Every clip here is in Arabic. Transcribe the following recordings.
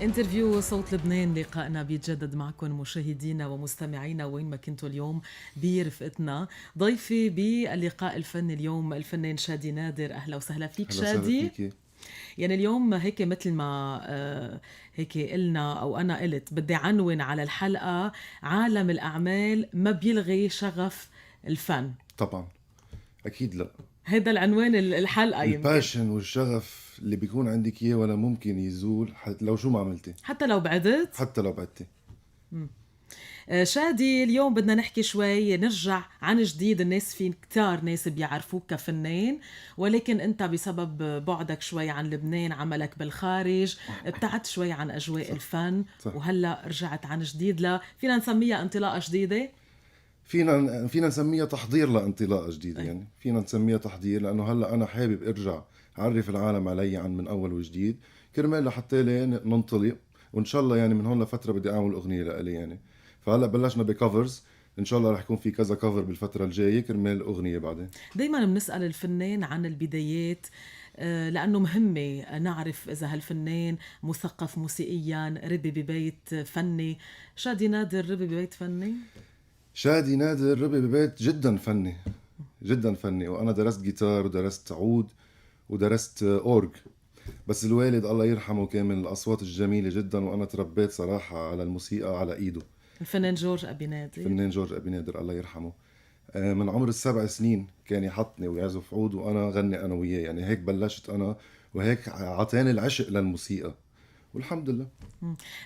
انترفيو صوت لبنان، لقائنا بيتجدد معكم مشاهدينا ومستمعينا وين ما كنتوا اليوم برفقتنا. ضيفي باللقاء الفني اليوم الفنان شادي نادر. أهلا وسهلا فيك اهلا وسهلا شادي. فيكي. يعني اليوم هيك مثل ما هيك قلنا أو أنا قلت بدي عنون على الحلقة: عالم الأعمال ما بيلغي شغف الفن. طبعا، اكيد لا. هذا العنوان الحلقة يمكن. الباشن والشغف اللي بيكون عندك اياه ولا ممكن يزول لو شو ما عملتي، حتى لو بعدت. حتى لو بعدتي. شادي، اليوم بدنا نحكي شوي، نرجع عن جديد. الناس، في كتار ناس بيعرفوك كفنان، ولكن انت بسبب بعدك شوي عن لبنان، عملك بالخارج، ابتعدت شوي عن اجواء صح الفن، صح. وهلا رجعت عن جديد. فينا نسميها انطلاقة جديدة. فينا نسميها تحضير لانطلاقه جديده، أي. يعني فينا نسميها تحضير، لانه هلا انا حابب ارجع اعرف العالم علي عن من اول وجديد، كرمال لحتى لي ننطلق. وان شاء الله يعني من هون لفتره بدي اعمل اغنيه لإلي يعني. فهلا بلشنا بكفرز، ان شاء الله رح يكون في كذا كفر بالفتره الجايه كرمال اغنيه بعدين. دايما بنسأل الفنان عن البدايات، لأنه مهمة نعرف إذا هالفنان مثقف موسيقيا، ربي ببيت فني. شادي نادر ربي ببيت فني. شادي نادر ربي ببيت جدا فني، جدا فني. وانا درست جيتار ودرست عود ودرست اورج. بس الوالد الله يرحمه كان من الاصوات الجميله جدا، وانا تربيت صراحه على الموسيقى على ايده. الفنان جورج أبي نادر. فنان جورج ابي نادر الله يرحمه. من عمر ال7 سنين كان يحطني ويعزف عود وانا غني انا وياه، يعني هيك بلشت انا، وهيك عطاني العشق للموسيقى، والحمد لله.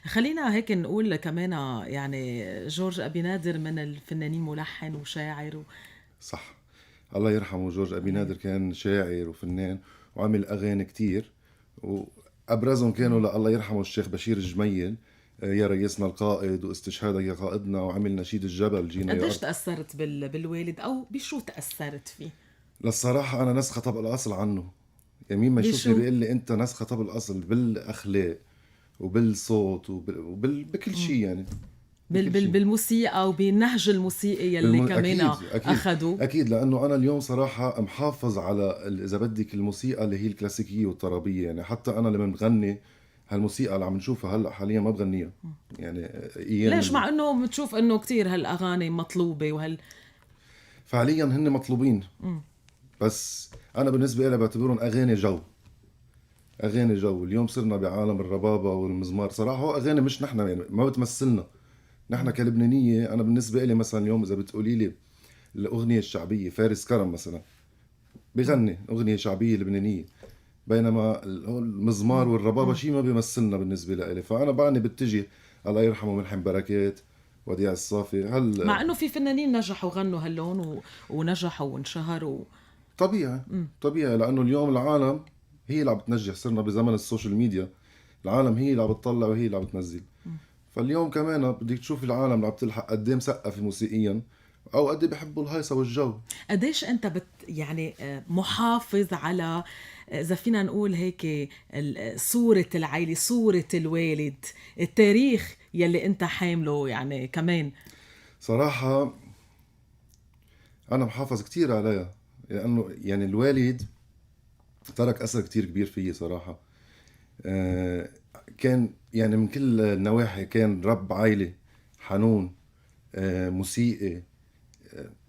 خلينا هيك نقول كمان، يعني جورج أبي نادر من الفنانين ملحن وشاعر صح، الله يرحمه. جورج ابي نادر كان شاعر وفنان وعمل اغاني كتير، وابرزهم كانوا الله يرحمه الشيخ بشير الجميل، يا ريسنا القائد واستشهادك يا قائدنا، وعمل نشيد الجبل جينا يا قديش أرض. تأثرت بالوالد، أو بشو تأثرت فيه؟ للصراحة أنا نسخة طب الأصل عنه، يعني مين ما يشوفني بشو؟ بيقول لي أنت نسخة طب الأصل بالأخلاق وبالصوت بكل شيء يعني. بكل شيء. بالموسيقى وبالنهج الموسيقي يلي كمان أكيد أكيد. أخدوا. أكيد، لأنه أنا اليوم صراحة محافظ على إذا بدك الموسيقى اللي هي الكلاسيكية والطربية، يعني حتى أنا لما بغني هالموسيقى اللي عم نشوفها هلا حاليا ما بغنيها، يعني أيام ليش، مع أنه بتشوف أنه كتير هالأغاني مطلوبة فعليا هن مطلوبين، بس أنا بالنسبة لي بعتبرهم أغاني جو. اغاني جو. اليوم صرنا بعالم الربابه والمزمار، صراحه هو اغاني مش نحن، يعني ما بتمثلنا نحن كلبنانيه. انا بالنسبه لي مثلا اليوم اذا بتقولي لي الاغنيه الشعبيه، فارس كرم مثلا بغني اغنيه شعبيه لبنانيه، بينما هو المزمار والربابه شيء ما بيمثلنا بالنسبه لي. فانا بعني بتجي الله يرحمه ملحم بركات، وديع الصافي مع أنه في فنانين نجحوا غنوا هاللون ونجحوا وانشهروا. طبيعي. طبيعي، لانه اليوم العالم هي اللي عم بتنجح، صرنا بزمن السوشيال ميديا، العالم هي اللي عم بتطلع وهي اللي عم بتنزل. فاليوم كمان بدك تشوف العالم اللي عم تلحق قد ايه مثقف موسيقيا، او قد ايه بحبوا الهيصه والجو. قديش انت يعني محافظ على، اذا فينا نقول هيك، صورة العائلة، صورة الوالد، التاريخ يلي انت حامله يعني كمان. صراحه انا محافظ كتير عليها، لانه يعني الوالد ترك اثر كتير كبير فيي صراحه. آه، كان يعني من كل النواحي كان رب عائله حنون، موسيقي،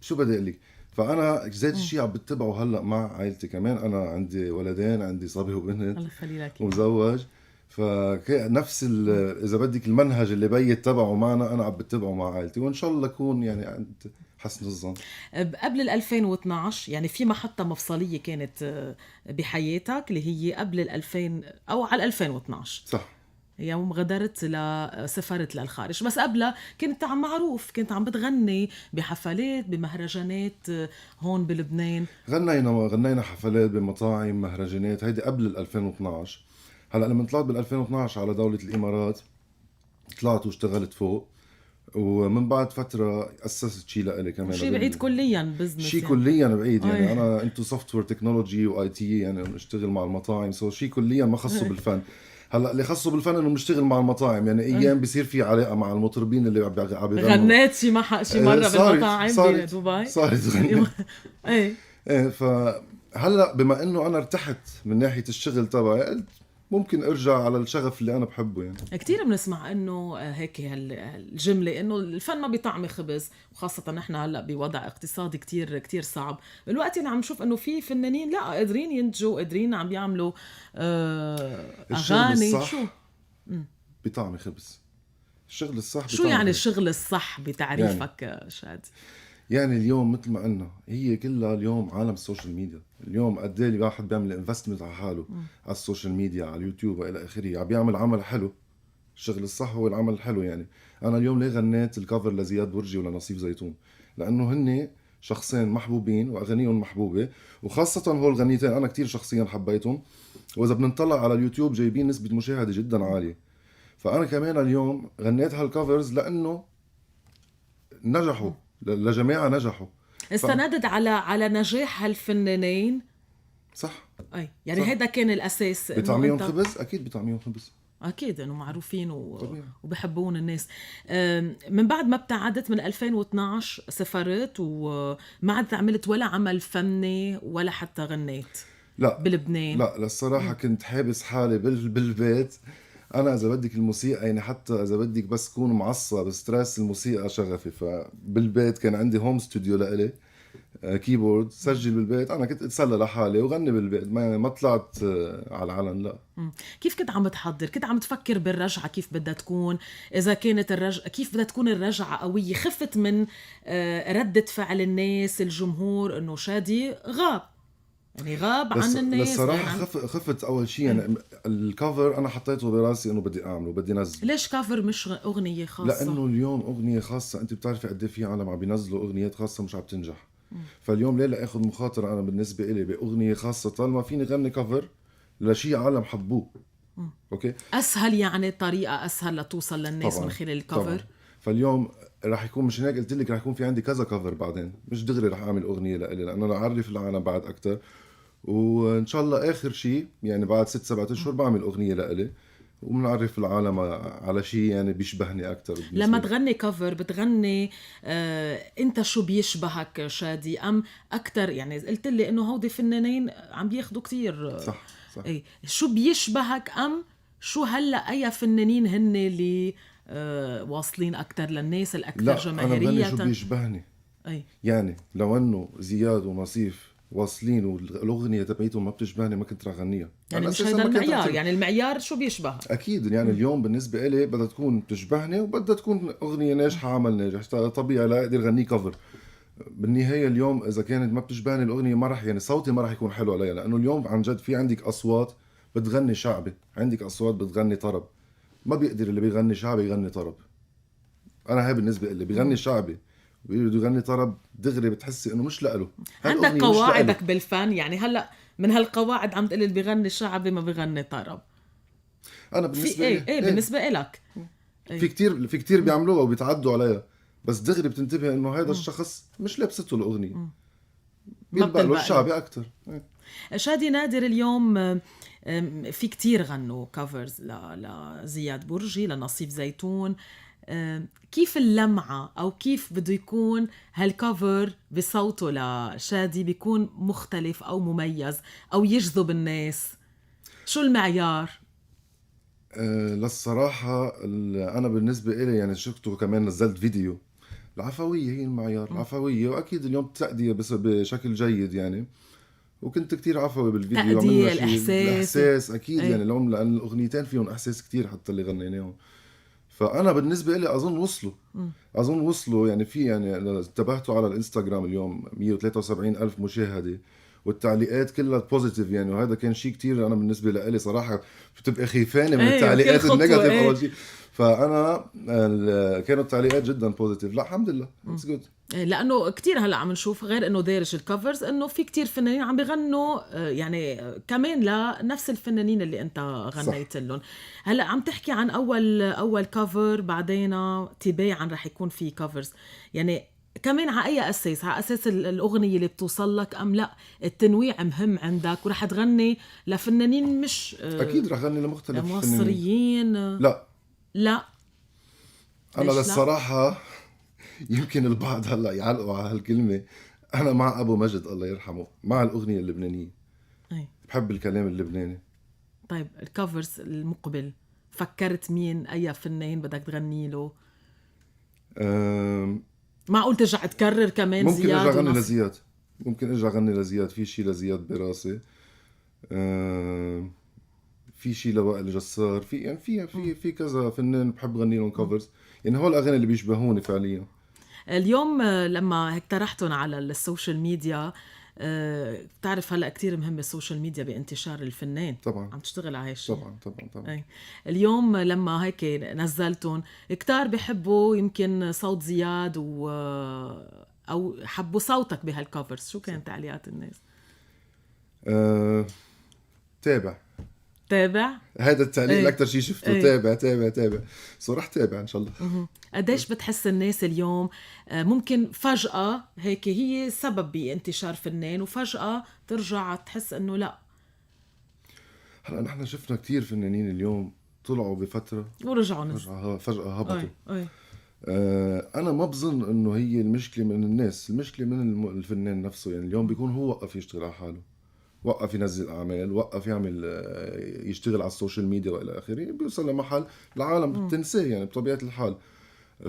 شو بدي اقول لك. فانا ذات الشيء عم بتبعه هلا مع عائلتي كمان. انا عندي ولدين، عندي صبي وبنت الله يخلي لك اياه. ومزوج. فنفس اذا بدك المنهج اللي بي اتبعه معنا انا عم بتبعه مع عائلتي، وان شاء الله اكون يعني عند حسن الظن. قبل 2012 يعني في محطة مفصلية كانت بحياتك، اللي هي قبل 2000 او على 2012، صح. يوم غادرت سافرت للخارج. بس قبلها كنت عم معروف، كنت عم بتغني بحفلات بمهرجانات هون بلبنان. غنينا حفلات بمطاعم مهرجانات، هيدي قبل ال 2012. هلا لما طلعت بال 2012 على دولة الامارات، طلعت واشتغلت فوق، ومن بعد فترة أسست شيء لإلي كمان شيء بعيد كليا بزنس شيء يعني. كليا بعيد، يعني أي. أنا انتو سوفت وير تكنولوجي واي تي، يعني بنشتغل مع المطاعم، شيء كليا ما خصه بالفن. هلا اللي خصه بالفن انه بنشتغل مع المطاعم، يعني ايام بصير في علاقة مع المطربين اللي عم بيغنوا. غنيت شي مرة صارت بالمطاعم صارت بدبي. صارت غنيت. ايه. فهلا بما انه انا ارتحت من ناحية الشغل تبعي، قلت ممكن ارجع على الشغف اللي انا بحبه يعني. كتير بنسمع انه هيك الجمله انه الفن ما بيطعم خبز، وخاصه نحن هلا بوضع اقتصادي كتير كتير صعب. بالوقت اللي عم نشوف انه في فنانين لا قادرين ينتجوا، قادرين عم يعملوا الشغل اغاني. الصح شو بطعم خبز. الشغل الصح شو بطعم يعني خبز. الشغل الصح يعني بتعريفك شادي؟ يعني اليوم مثل ما قلنا هي كلها اليوم عالم السوشيال ميديا. اليوم قد ايه الواحد بيعمل انفستمنت على حاله على السوشيال ميديا، على اليوتيوب والى اخره، عم بيعمل عمل حلو. الشغل الصح هو العمل الحلو. يعني انا اليوم ليه غنيت الكفر لزياد برجي ولنصيف زيتون؟ لانه هن شخصين محبوبين واغانيهم محبوبه، وخاصه هول الغنيتين انا كتير شخصيا حبيتهم، واذا بنطلع على اليوتيوب جايبين نسبه مشاهده جدا عاليه. فانا كمان اليوم غنيت هالكفرز لانه نجحوا، لجماعه نجحوا. ف... استندت على نجاح هالفنانين. صح. اي يعني صح. هيدا كان الاساس انه بطعميهم انت خبز، اكيد بطعميهم خبز. اكيد انه معروفين طبيعي. وبحبون الناس. من بعد ما ابتعدت من 2012 سافرت وما عاد عملت ولا عمل فني ولا حتى غنيت لا بلبنان. لا للصراحة كنت حابس حالي بالبيت. أنا إذا بدك الموسيقى يعني حتى إذا بدك بس كون معصب ستريس، الموسيقى شغفي. فبالبيت كان عندي هوم ستوديو لإلي، كيبورد سجل بالبيت. أنا كنت أتسلى لحالي وغني بالبيت، ما طلعت على العلن لا. كيف كنت عم تحضر؟ كنت عم تفكر بالرجعة كيف بدها تكون؟ إذا كانت كيف بدها تكون الرجعة قوية؟ خفت من ردة فعل الناس الجمهور إنه شادي غاب، يعني غاب عن الناس. للصراحة خفت أول شيء. يعني الكفر أنا حطيته براسي إنه بدي أعمله، بدي نزله. ليش كافر مش أغنية خاصة؟ لأنه اليوم أغنية خاصة أنت بتعرفي قد إيه في عالم عم بينزلوا أغنيات خاصة مش عم تنجح. فاليوم ليه لا اخذ مخاطره انا بالنسبه إلي باغنيه خاصه طالما فيني غني كفر لشيء عالم حبوه. اوكي اسهل، يعني طريقه اسهل لتوصل للناس طبعا من خلال طبعا. الكفر. فاليوم راح يكون، مش هيك قلت لك راح يكون في عندي كذا كفر بعدين، مش دغري راح اعمل اغنيه لإلي، لانه انا اعرف العالم بعد اكثر. وان شاء الله اخر شيء يعني بعد 6-7 اشهر بعمل اغنيه لإلي وبنعرف العالم على شيء يعني بيشبهني اكثر. لما تغني كفر بتغني انت شو بيشبهك شادي ام اكثر؟ يعني قلت لي انه هودي فنانين عم بياخدوا كتير صح صح. اي شو بيشبهك ام شو هلا اي فنانين هن اللي واصلين اكثر للناس الاكثر لا جماهيريه؟ انا بغني شو بيشبهني. اي يعني لو انه زياد ونصيف واصلين والاغنيه تبعيتهم ما بتشبهني ما كنت رح اغنيها. يعني مش أساساً هذا ما كنت المعيار، رح- يعني المعيار شو بيشبهك. اكيد يعني اليوم بالنسبه إلي بدها تكون بتشبهني وبدها تكون اغنيه ناجحه، عمل ناجح طبيعي لا اقدر اغنيه كفر. بالنهايه اليوم اذا كانت ما بتشبهني الاغنيه ما رح يعني صوتي ما رح يكون حلو عليها، لانه اليوم عن جد في عندك اصوات بتغني شعبي، عندك اصوات بتغني طرب. ما بيقدر اللي بيغني شعبي يغني طرب. انا هاي بالنسبه لي بيغني شعبي بده يغني طرب دغري بتحسي انه مش لإله. عندك هالأغنية مش لإله. قواعدك بالفن، يعني هلا من هالقواعد عم تقول اللي بيغني شعبي ما بيغني طرب. انا في بالنسبه ايه لي ايه بالنسبه إلك في كتير بيعملوها وبيتعدوا عليها، بس دغري بتنتبه انه هذا الشخص مش لابسته الاغنيه، ما بيلبق له بتلبق له. الشعبي اكثر. شادي نادر اليوم في كتير غنوا كفرز لزياد برجي، لنصيف زيتون. كيف اللمعة أو كيف بده يكون هالكفر بصوته لشادي بيكون مختلف أو مميز أو يجذب الناس؟ شو المعيار؟ للصراحه انا بالنسبه إلي يعني شفته كمان نزلت فيديو. العفويه هي المعيار، العفويه، واكيد اليوم تأدية بس بشكل جيد يعني. وكنت كتير عفوي بالفيديو، تأدية، عملنا شيء الاحساس اكيد أي. يعني اليوم لان الاغنيتين فيهم احساس كتير حتى اللي غنيناهم. فانا بالنسبه لي اظن وصلوا يعني. في يعني أنا انتبهتوا على الانستغرام اليوم 173 الف مشاهده والتعليقات كلها بوزيتيف يعني. وهذا كان شيء كتير انا بالنسبه لي صراحه بتبقى خيفانه من أي، التعليقات وكل خطوة، النيجاتيف أي. اول شيء. فانا كانت التعليقات جدا بوزيتيف. لا الحمد لله اتس جود. لانه كتير هلا عم نشوف غير انه دارج الكفرز انه في كتير فنانين عم بيغنوا يعني كمان لنفس الفنانين اللي انت غنيت لهم. هلا عم تحكي عن اول كفر، بعدين تباعا رح يكون في كفرز، يعني كمان على اي اساس؟ على اساس الاغنيه اللي بتوصل لك ام لا التنويع مهم عندك ورح تغني لفنانين مش اكيد رح غني لمختلف فنانين. مصريين؟ لا لا انا ليش لا؟ للصراحه يمكن البعض هلا يعلقوا على هالكلمه. انا مع ابو مجد الله يرحمه، مع الاغنيه اللبنانيه، أي. بحب الكلام اللبناني. طيب الكفرز المقبل فكرت مين أي فنان بدك تغني له؟ معقول ترجع تكرر كمان ممكن زياد ارجع اغني ونصر؟ لزياد، ممكن ارجع اغني لزياد، في شيء لزياد براسي. في شيء لوائل جسار، في يعني في كذا فنان بحب غني لهم كفرز، يعني هول الاغاني اللي بيشبهوني فعليا. اليوم لما هيك طرحتهم على السوشيال ميديا، بتعرف هلا كتير مهم السوشيال ميديا بانتشار الفنان. طبعا عم تشتغل على هالشيء. طبعا. أي. اليوم لما هيك نزلتهم كتار بحبوا يمكن صوت زياد او حبوا صوتك بهالكفرز، شو كانت تعليقات الناس؟ تابع تابع؟ هذا التعليق ايه. الاكثر شيء شفته. ايه. تابع سو رح تابع ان شاء الله. قديش بتحس الناس اليوم ممكن فجأة هيك هي سبب بانتشار فنان وفجأة ترجع تحس انه لا؟ هلا نحن شفنا كتير فنانين اليوم طلعوا بفترة ورجعوا نزلوا. فجأة هبطوا. أي. انا ما بظن انه هي المشكلة من الناس، المشكلة من الفنان نفسه. يعني اليوم بيكون هو وقف يشتغل على حاله، وقف ينزل اعمال، وقف يعمل يشتغل على السوشيال ميديا والى اخره، بيوصل لمحل العالم بتنساه يعني بطبيعة الحال.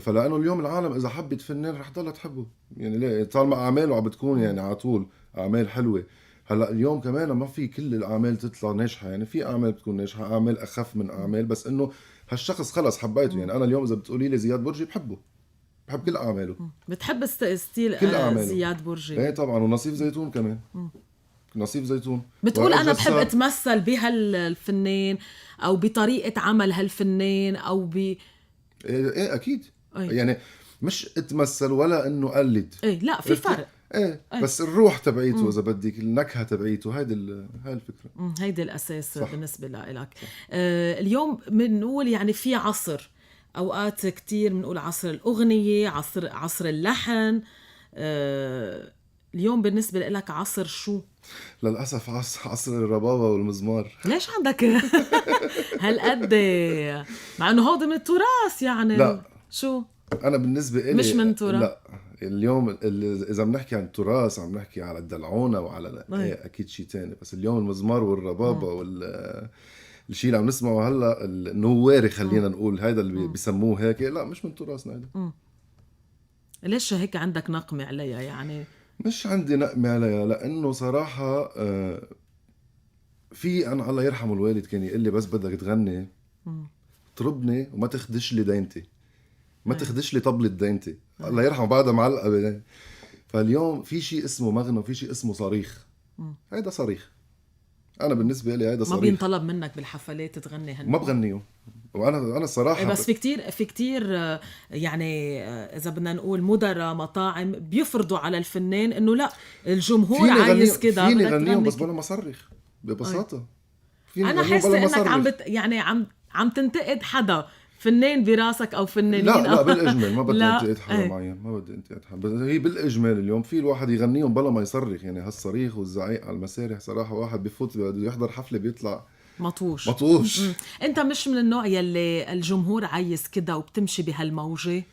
فلانه اليوم العالم اذا حبت فنان رح تضلها تحبه، يعني ليه؟ طالما اعماله عم بتكون يعني على طول اعمال حلوه. هلا اليوم كمان ما في كل الاعمال تطلع ناجحه، يعني في اعمال بتكون ناجحه، اعمال اخف من اعمال، بس انه هالشخص خلص حبيته. يعني انا اليوم اذا بتقولي لي زياد برجي بحبه، بحب كل اعماله. بتحب ستيل كل اعماله زياد برجي؟ ايه طبعا. ونصيف زيتون كمان. نصيف زيتون بتقول وائل انا بحب جسار. اتمثل بهالفنان او بطريقه عمل هالفنان او ايه اكيد. أي. يعني مش اتمثل ولا انه قلد. ايه لا، في فرق. ايه أي. بس الروح تبعيته اذا بدك، النكهه تبعيته، هاي الفكره. هيدي الاساس صح. بالنسبه لك. اليوم بنقول يعني في عصر، اوقات كتير بنقول عصر الاغنيه، عصر اللحن. اليوم بالنسبه لك عصر شو؟ للاسف عصر الربابه والمزمار. ليش عندك هالقد؟ مع انه هودي من التراث يعني. لا. شو؟ انا بالنسبه لي مش من تراث. لا، اليوم اذا بنحكي عن التراث عم نحكي على الدلعونه وعلى ايه اكيد شيء تاني. بس اليوم المزمار والربابه الشيء اللي عم نسمعه هلا النواري خلينا نقول، هذا اللي بيسموه هيك، لا مش من تراثنا هذا. ليش هيك عندك نقمة عليها يعني؟ مش عندي نقمة عليها، لانه صراحه في انا الله يرحمه الوالد كان يقول لي بس بدك تغني طربني وما تخدش لي دينتي، ما تخدش لي طبلة دينتي. الله يرحمه بعدها معلقه بدين. فاليوم في شيء اسمه مغنى وفي شيء اسمه صريخ. هيدا صريخ. انا بالنسبه لي هيدا صريخ. ما بينطلب منك بالحفلات تغني ما بغنيه. وانا الصراحه بس في كتير يعني اذا بدنا نقول مدراء مطاعم بيفرضوا على الفنان انه لا الجمهور عايز كده، فيني غنيهم بس بلا ما صرخ ببساطه. انا حاسه انك يعني عم تنتقد حدا فنان براسك او فنانين. لا بالاجمال ما بدي انتقد حدا معين، ما بدي انتقد حدا، بس هي بالاجمال اليوم في الواحد يغنيهم بلا ما يصرخ. يعني هالصريخ والزعيق على المسارح صراحه واحد بفوت بده يحضر حفله بيطلع مطوش. انت مش من النوع يلي الجمهور عايز كده وبتمشي بهالموجه؟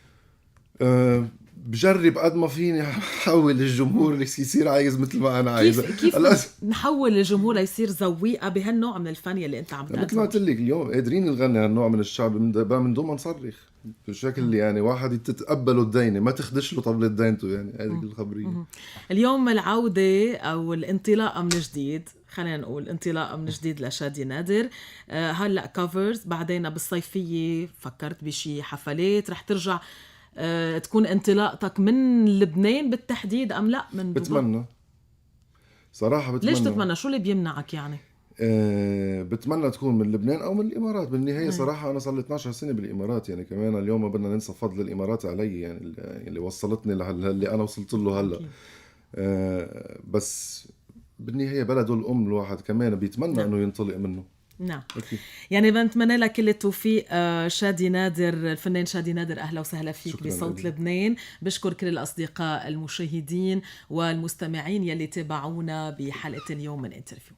بجرب قد ما فيني حول الجمهور اللي يصير عايز مثل ما انا عايز. كيف نحول الجمهور ليصير ذويقه بهالنوع من الفن اللي انت عم تقدمه؟ مثل ما قلت لك اليوم قادرين نغني هالنوع من الشعب من دون ما نصرخ بشكل اللي يعني واحد تتقبله الدينه، ما تخدش له طبلة دينته. يعني هذه الخبريه. اليوم العوده او الانطلاقه من جديد، خلينا نقول انطلاقه من جديد لشادي نادر. هلا كفرز، بعدين بالصيفيه فكرت بشي حفلات رح ترجع تكون انطلاقتك من لبنان بالتحديد ام لا من دبي؟ بتمنى صراحه. ليش تتمنى؟ شو اللي بيمنعك يعني؟ بتمنى تكون من لبنان او من الامارات. بالنهايه صراحه انا صار لي 12 سنه بالامارات، يعني كمان اليوم ما بدنا ننسى فضل الامارات علي، يعني اللي وصلتني اللي انا وصلت له هلا. بس بالنهايه بلده الام الواحد كمان بيتمنى انه ينطلق منه. نعم. يعني بنتمنى لك كل التوفيق. شادي نادر، الفنان شادي نادر، أهلا وسهلا فيك بصوت لبنان. بشكر كل الأصدقاء المشاهدين والمستمعين يلي تابعونا بحلقة اليوم من انترفيو.